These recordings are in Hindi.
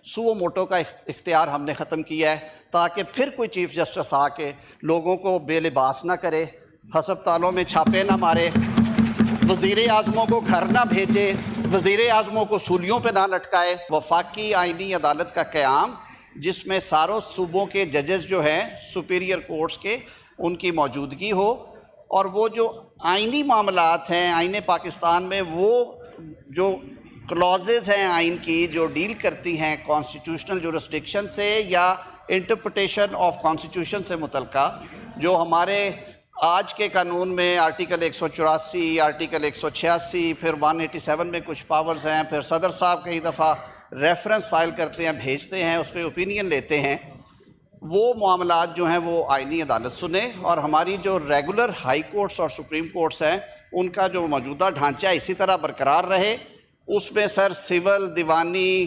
सुओ मोटो का इख्तियार हमने ख़त्म किया है, ताकि फिर कोई चीफ़ जस्टिस आके लोगों को बेलिबास ना करे, हस्पतालों में छापे ना मारे, वज़ीर आज़मों को घर ना भेजे, वज़ीर आज़मों को सूलियों पे ना लटकाए। वफाकी आइनी अदालत का क़याम, जिसमें सारों सूबों के जजेस जो हैं सुपीरियर कोर्ट्स के, उनकी मौजूदगी हो, और वो जो आइनी मामलात हैं आइने पाकिस्तान में, वो जो क्लॉजेज़ हैं आइन की जो डील करती हैं कॉन्स्टिट्यूशनल जुरिस्डिक्शन से या इंटरप्रिटेशन ऑफ कॉन्स्टिट्यूशन से मुतल्लिका, जो हमारे आज के कानून में आर्टिकल 184, आर्टिकल 186, फिर 187 में कुछ पावर्स हैं, फिर सदर साहब कई दफ़ा रेफरेंस फाइल करते हैं, भेजते हैं, उस पर ओपिनियन लेते हैं, वो मामलात जो हैं वो आइनी अदालत सुने। और हमारी जो रेगुलर हाई कोर्ट्स और सुप्रीम कोर्ट्स हैं उनका जो मौजूदा ढांचा इसी तरह बरकरार रहे। उसमें सर सिविल, दीवानी,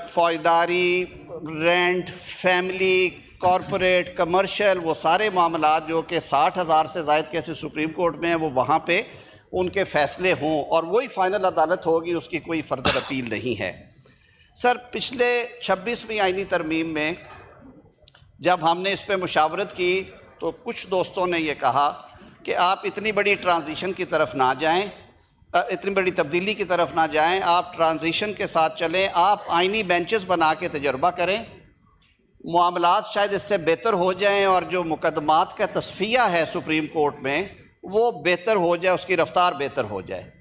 फौजदारी, रेंट, फैमिली, कॉरपोरेट, कमर्शियल, वो सारे मामलात जो कि 60,000 से ज़ायद केसेस सुप्रीम कोर्ट में हैं, वो वहाँ पे उनके फ़ैसले हों और वही फ़ाइनल अदालत होगी, उसकी कोई फ़र्दर अपील नहीं है। सर पिछले 26वीं आइनी तरमीम में जब हमने इस पर मुशावरत की तो कुछ दोस्तों ने ये कहा कि आप इतनी बड़ी ट्रांजिशन की तरफ ना जाएं, इतनी बड़ी तब्दीली की तरफ ना जाएं, आप ट्रांजिशन के साथ चलें, आप आइनी बेंचेस बना के तजर्बा करें, मामलात शायद इससे बेहतर हो जाएं और जो मुकदमात का तस्फिया है सुप्रीम कोर्ट में वो बेहतर हो जाए, उसकी रफ्तार बेहतर हो जाए।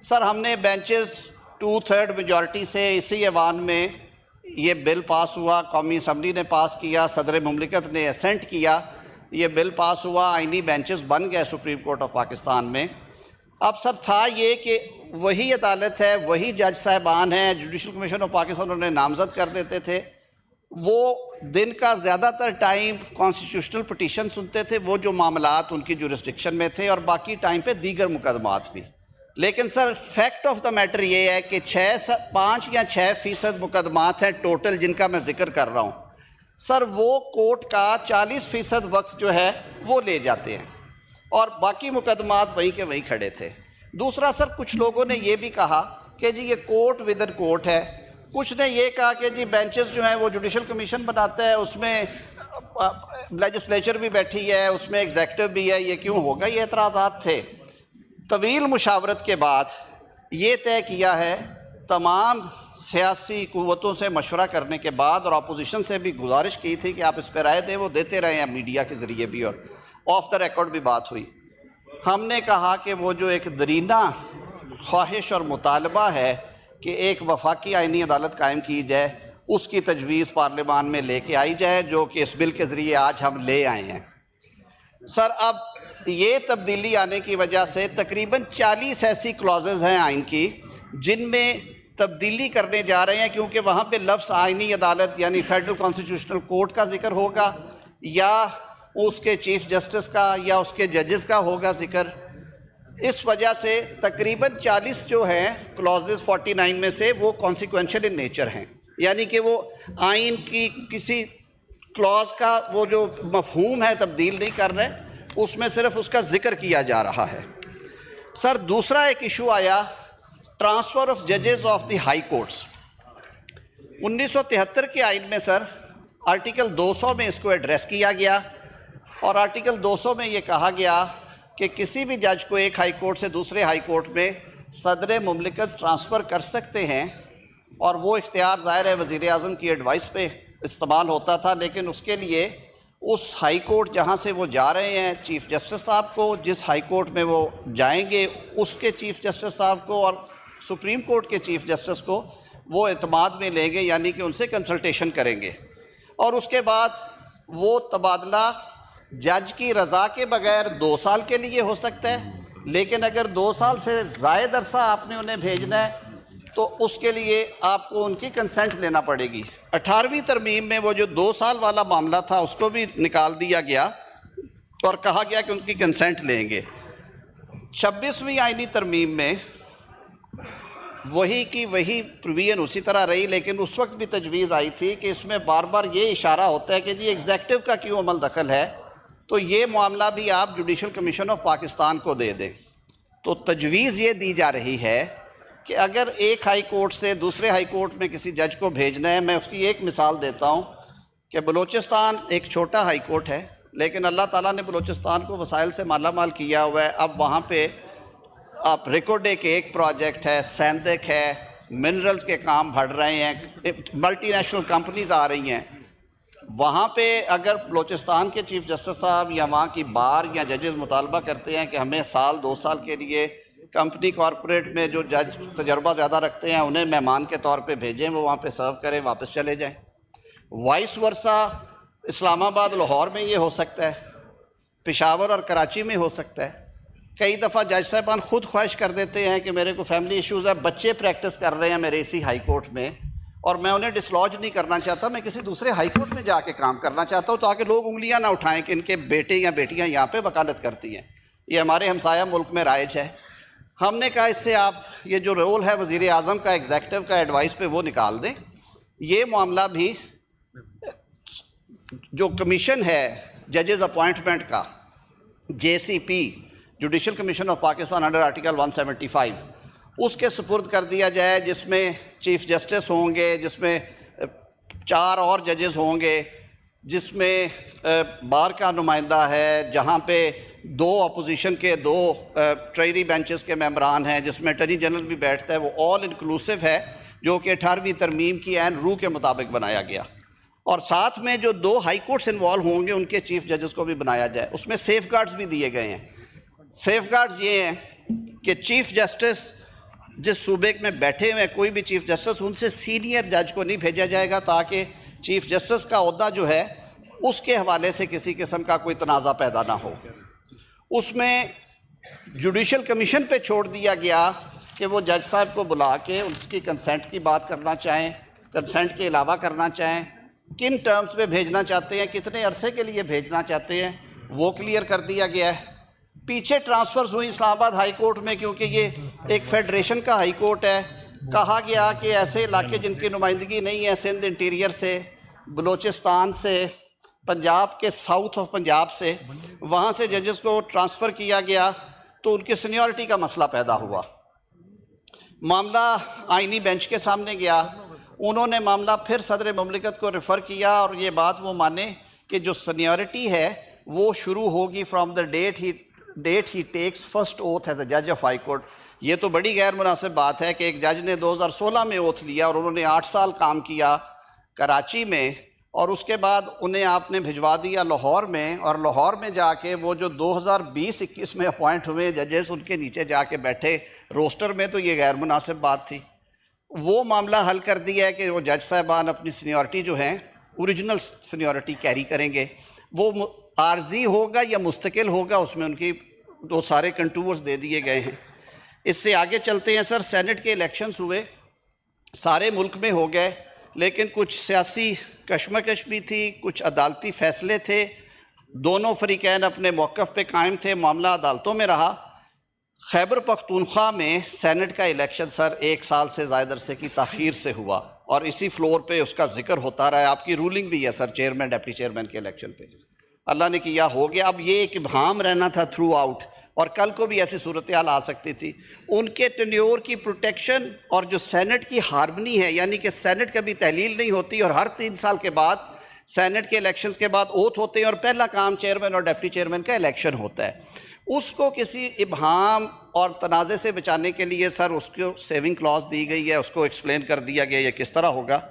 सर हमने बेंचेस 2/3 मेजॉरिटी से इसी ऐवान में ये बिल पास हुआ, कौमी असम्बली ने पास किया, सदर मुमलिकत ने असेंट किया, ये बिल पास हुआ, आइनी बेंचेस बन गए सुप्रीम कोर्ट ऑफ पाकिस्तान में। अब सर था ये कि वही अदालत है, वही जज साहिबान हैं, जुडिशल कमीशन ऑफ पाकिस्तान उन्हें नामजद कर देते थे, वो दिन का ज़्यादातर टाइम कॉन्स्टिट्यूशनल पटिशन सुनते थे, वो जो मामलात उनकी जुरिस्डिक्शन में थे, और बाकी टाइम पे दीगर मुकदमात भी। लेकिन sir fact of the matter ये है कि 5 या 6% मुकदमात हैं टोटल जिनका मैं जिक्र कर रहा हूँ, सर वो कोर्ट का 40% वक्त जो है वो ले जाते हैं और बाकी मुकदमात वहीं के वहीं खड़े थे। दूसरा सर कुछ लोगों ने ये भी कहा कि जी ये कोर्ट विद इन कोर्ट है, कुछ ने ये कहा कि जी बेंचेस जो हैं वो जुडिशल कमीशन बनाता है, उसमें लेजिस्लेचर भी बैठी है, उसमें एग्जेक्टिव भी है, ये क्यों होगा, ये एतराज़ात थे। तवील मुशावरत के बाद ये तय किया है, तमाम सियासी कुव्वतों से मशवरा करने के बाद, और अपोजिशन से भी गुजारिश की थी कि आप इस पर राय दें, वो देते रहे हैं मीडिया के ज़रिए भी और ऑफ द रिकॉर्ड भी बात हुई। हमने कहा कि वो जो एक दरीना ख्वाहिश और मुतालबा है कि एक वफाकी आइनी अदालत कायम की जाए, उसकी तजवीज़ पार्लियामान में लेके आई जाए, जो कि इस बिल के ज़रिए आज हम ले आए हैं। सर अब ये तब्दीली आने की वजह से तकरीबन 40 ऐसी क्लॉजेज़ हैं आइन की जिनमें तब्दीली करने जा रहे हैं, क्योंकि वहाँ पे लफ्ज़ आइनी अदालत यानी फेडरल कॉन्स्टिट्यूशनल कोर्ट का जिक्र होगा या उसके चीफ जस्टिस का या उसके जजेस का होगा जिक्र। इस वजह से तकरीबन 40 जो हैं क्लॉजेज़ 49 में से वो कॉन्सिक्वेंशियल इन नेचर हैं, यानी कि वो आइन की किसी क्लॉज का वो जो मफहूम है तब्दील नहीं कर रहे, उसमें सिर्फ उसका जिक्र किया जा रहा है। सर दूसरा एक इशू आया ट्रांसफ़र ऑफ जजेस ऑफ द हाई कोर्ट्स। 1973 के आइन में सर आर्टिकल 200 में इसको एड्रेस किया गया और आर्टिकल 200 में ये कहा गया कि किसी भी जज को एक हाई कोर्ट से दूसरे हाई कोर्ट में सदर मुमलिकत ट्रांसफ़र कर सकते हैं, और वो इख्तियार ज़ाहिर है वज़ीर आज़म की एडवाइस पे इस्तेमाल होता था, लेकिन उसके लिए उस हाई कोर्ट जहाँ से वो जा रहे हैं चीफ़ जस्टिस साहब को, जिस हाई कोर्ट में वो जाएंगे उसके चीफ़ जस्टिस साहब को और सुप्रीम कोर्ट के चीफ़ जस्टिस को वो एतमाद में लेंगे, यानी कि उनसे कंसल्टेशन करेंगे, और उसके बाद वो तबादला जज की रज़ा के बगैर 2 साल के लिए हो सकता है, लेकिन अगर 2 साल से ज़ायद अरसा आपने उन्हें भेजना है तो उसके लिए आपको उनकी कंसेंट लेना पड़ेगी। 18वीं तरमीम में वो जो 2 साल वाला मामला था उसको भी निकाल दिया गया और कहा गया कि उनकी कंसेंट लेंगे। 26वीं आइनी तरमीम में वही की वही प्रोविजन उसी तरह रही, लेकिन उस वक्त भी तजवीज़ आई थी कि इसमें बार बार ये इशारा होता है कि जी एग्जेक्टिव का क्यों अमल दखल है, तो ये मामला भी आप जुडिशल कमीशन ऑफ पाकिस्तान को दे दें। तो तजवीज़ ये दी जा रही है कि अगर एक हाई कोर्ट से दूसरे हाई कोर्ट में किसी जज को भेजना है, मैं उसकी एक मिसाल देता हूँ कि बलूचिस्तान एक छोटा हाई कोर्ट है, लेकिन अल्लाह ताला ने बलूचिस्तान को वसाइल से माला माल किया हुआ है। अब वहाँ पे आप रिकोडे के एक प्रोजेक्ट है, सैंदक है, मिनरल्स के काम बढ़ रहे हैं, मल्टीनेशनल कंपनीज आ रही हैं। वहाँ पे अगर बलूचिस्तान के चीफ जस्टिस साहब या वहाँ की बार या जजेस मुतालबा करते हैं कि हमें साल 2 साल के लिए कंपनी कॉरपोरेट में जो जज तजर्बा ज़्यादा रखते हैं उन्हें मेहमान के तौर पे भेजें, वो वहाँ पे सर्व करें, वापस चले जाएं। वाइस वर्सा इस्लामाबाद लाहौर में ये हो सकता है, पेशावर और कराची में हो सकता है। कई दफ़ा जज साहबान ख़ुद ख्वाहिश कर देते हैं कि मेरे को फैमिली इश्यूज़ है, बच्चे प्रैक्टिस कर रहे हैं मेरे इसी हाई कोर्ट में और मैं उन्हें डिसलॉज नहीं करना चाहता, मैं किसी दूसरे हाई कोर्ट में जाके काम करना चाहता हूँ ताकि लोग उंगलियाँ ना उठाएं कि इनके बेटे या बेटियाँ यहाँ पे वकालत करती हैं। ये हमारे हमसाया मुल्क में राइज है। हमने कहा इससे आप ये जो रोल है वज़ीर आज़म का एग्जेक्टिव का एडवाइस पे वो निकाल दें। ये मामला भी जो कमीशन है जजेस अपॉइंटमेंट का, JCP judicial commission of Pakistan under article 175, उसके सुपुर्द कर दिया जाए, जिसमें चीफ जस्टिस होंगे, जिसमें 4 और जजेस होंगे, जिसमें बार का नुमाइंदा है, जहाँ पे 2 अपोजिशन के 2 ट्रायरी बेंचेस के मेंबरान हैं, जिसमें अटॉर्नी जनरल भी बैठता है। वो ऑल इंक्लूसिव है जो कि 18वीं तरमीम की ऐन रूह के मुताबिक बनाया गया। और साथ में जो 2 हाई कोर्ट्स इन्वॉल्व होंगे उनके चीफ जजेस को भी बनाया जाए। उसमें सेफ गार्ड्स भी दिए गए हैं। सेफ गार्ड्स ये हैं कि चीफ जस्टिस जिस सूबे में बैठे हुए हैं, कोई भी चीफ जस्टिस, उनसे सीनियर जज को नहीं भेजा जाएगा ताकि चीफ जस्टिस का ओहदा जो है उसके हवाले से किसी किस्म का कोई तनाज़ा पैदा ना हो। उसमें जुडिशल कमीशन पे छोड़ दिया गया कि वो जज साहब को बुला के उसकी कंसेंट की बात करना चाहें, कंसेंट के अलावा करना चाहें, किन टर्म्स पे भेजना चाहते हैं, कितने अरसे के लिए भेजना चाहते हैं, वो क्लियर कर दिया गया है। पीछे ट्रांसफ़र्स हुई इस्लामाबाद हाई कोर्ट में, क्योंकि ये एक फेडरेशन का हाई कोर्ट है। कहा गया कि ऐसे इलाके जिनकी नुमाइंदगी नहीं है, सिंध इंटीरियर से, बलूचिस्तान से, पंजाब के साउथ ऑफ पंजाब से, वहाँ से जजेस को ट्रांसफ़र किया गया तो उनकी सीनियरिटी का मसला पैदा हुआ। मामला आइनी बेंच के सामने गया, उन्होंने मामला फिर सदर मुमलिकत को रेफ़र किया और ये बात वो माने कि जो सीनियरिटी है वो शुरू होगी from the date he takes first oath as a जज ऑफ हाई कोर्ट। ये तो बड़ी गैर मुनासिब बात है कि एक जज ने 2016 में ओथ लिया और उन्होंने 8 साल काम किया कराची में, और उसके बाद उन्हें आपने भिजवा दिया लाहौर में, और लाहौर में जाके वो जो 2020-21 में अपॉइंट हुए जजेस उनके नीचे जाके बैठे रोस्टर में, तो ये गैर मुनासिब बात थी। वो मामला हल कर दिया है कि वो जज साहबान अपनी सीनियरिटी जो है ओरिजिनल सीनियरिटी कैरी करेंगे। वो आर्जी होगा या मुस्तकिल होगा, उसमें उनकी दो सारे कंटूर्स दे दिए गए हैं। इससे आगे चलते हैं सर। सेनेट के इलेक्शंस हुए, सारे मुल्क में हो गए, लेकिन कुछ सियासी कशमकश भी थी, कुछ अदालती फ़ैसले थे। दोनों फरीकैन अपने मौक़िफ़ पे कायम थे, मामला अदालतों में रहा। खैबर पख्तूनख्वा में सेनेट का इलेक्शन सर 1 साल से ज़्यादा अरसे की ताख़ीर से हुआ और इसी फ्लोर पे उसका जिक्र होता रहा है। आपकी रूलिंग भी है सर चेयरमैन डिप्टी चेयरमैन के इलेक्शन पे, अल्लाह ने किया हो गया। अब ये एक इब्हाम रहना था थ्रू आउट, और कल को भी ऐसी सूरत हाल आ सकती थी। उनके टेन्योर की प्रोटेक्शन और जो सेनेट की हार्मनी है, यानी कि सेनेट कभी तहलील नहीं होती और हर 3 साल के बाद सेनेट के इलेक्शंस के बाद ओथ होते हैं और पहला काम चेयरमैन और डिप्टी चेयरमैन का इलेक्शन होता है। उसको किसी इब्हाम और तनाज़े से बचाने के लिए सर उसको सेविंग क्लॉज दी गई है, उसको एक्सप्लेन कर दिया गया ये किस तरह होगा।